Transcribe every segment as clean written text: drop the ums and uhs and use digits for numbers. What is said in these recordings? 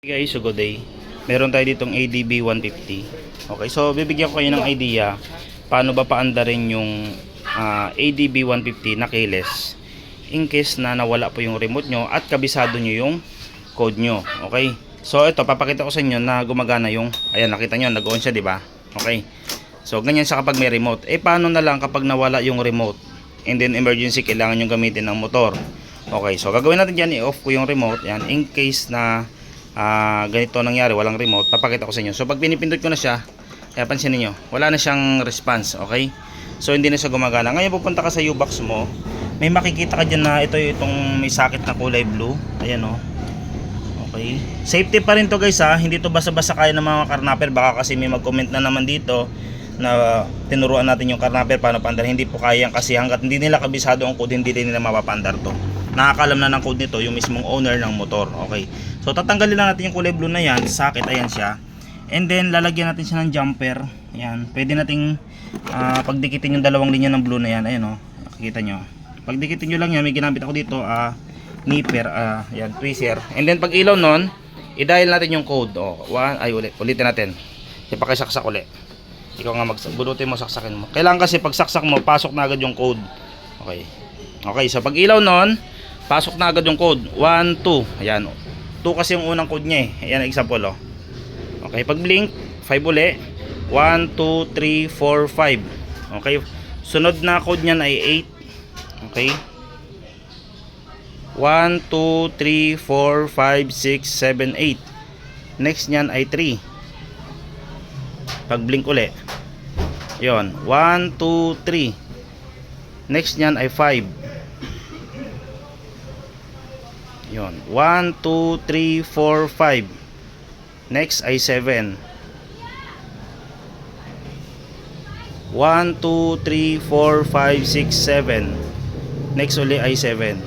Hey guys, so good day. Meron tayo ditong ADB 150. Okay, so bibigyan ko kayo ng idea paano ba paandarin yung ADB 150 na keyless in case na nawala po yung remote nyo at kabisado nyo yung code nyo. Okay, so ito papakita ko sa inyo na gumagana yung, ayan, nakita nyo, nag-on siya, diba? Okay, so ganyan siya kapag may remote. Paano na lang kapag nawala yung remote and then emergency kailangan nyo gamitin ng motor? Okay, so gagawin natin dyan, i-off ko yung remote yan in case na ganito nangyari, walang remote. Papakita ko sa inyo. So pag pinipindot ko na siya, kaya pansin niyo, wala na siyang response. Okay, so hindi na siya gumagana. Ngayon pupunta ka sa U-box mo, may makikita ka dyan na itong may sakit na kulay blue. Ayan o. Okay, safety pa rin to guys ha. Hindi to basta-basta kaya ng mga karnapper. Baka kasi may mag-comment na naman dito na tinuruan natin yung karnapper paano paandar. Hindi po kaya kasi hanggat hindi nila kabisado ang code, hindi nila mapapandar to. Nakakalam na ng code nito yung mismong owner ng motor. Okay, so tatanggalin lang natin yung kulay blue na yan, sakit, ayan siya. And then lalagyan natin siya ng jumper. Ayan, pwede nating pagdikitin yung dalawang linya ng blue na yan. Ayan o, nakikita nyo. Pagdikitin nyo lang yan, may ginamit ako dito nipper, ayan, tweezer. And then pag ilaw nun, i-dial natin yung code. Ulitin natin. Ipakisaksak ulit. Ikaw nga bunutin mo, saksakin mo. Kailangan kasi pag saksak mo, pasok na agad yung code. Okay, okay, so pag ilaw nun, pasok na agad yung code. 1, 2. Ayan. 2 kasi yung unang code niya eh. Ayan, example oh. Okay, pag blink, 5 uli. 1, 2, 3, 4, 5. Okay. Sunod na code niyan ay 8. Okay. 1, 2, 3, 4, 5, 6, 7, 8. Next niyan ay 3. Pag blink uli. Yon. 1, 2, 3. Next niyan ay 5. Yon, 1, 2, 3, 4, 5. Next ay 7. 1, 2, 3, 4, 5, 6, 7. Next uli ay 7.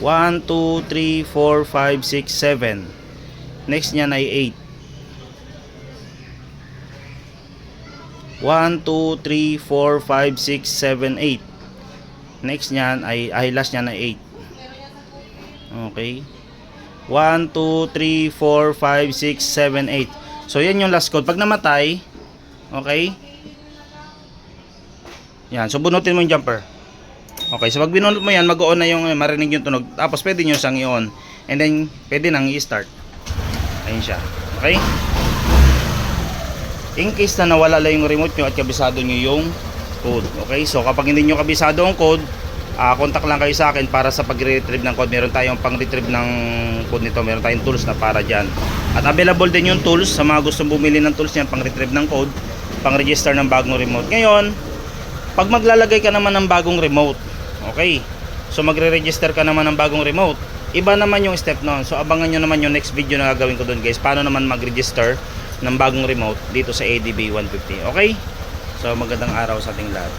1, 2, 3, 4, 5, 6, 7. Next niyan ay 8. 1, 2, 3, 4, 5, 6, 7, 8. Next niyan ay last niyan ay 8. Okay. 1, 2, 3, 4, 5, 6, 7, 8. So yan yung last code. Pag namatay, okay, yan, so bunutin mo yung jumper. Okay, so pag binunot mo yan, mag-on na yung marinig yung tunog. Tapos pwede nyo siyang i-on. And then pwede nang i-start. Ayun siya. Okay. In case na nawala lang yung remote nyo at kabisado nyo yung code. Okay, so kapag hindi nyo kabisado ang code, contact lang kayo sa akin para sa pag-retrieve ng code. Meron tayong pang-retrieve ng code nito. Meron tayong tools na para dyan. At available din yung tools sa mga gustong bumili ng tools yan, pang-retrieve ng code, pang-register ng bagong remote. Ngayon, pag maglalagay ka naman ng bagong remote, okay, so magre-register ka naman ng bagong remote, iba naman yung step nun. So abangan nyo naman yung next video na gagawin ko dun guys, paano naman mag-register ng bagong remote dito sa ADB 150. Okay, so magandang araw sa ating lahat.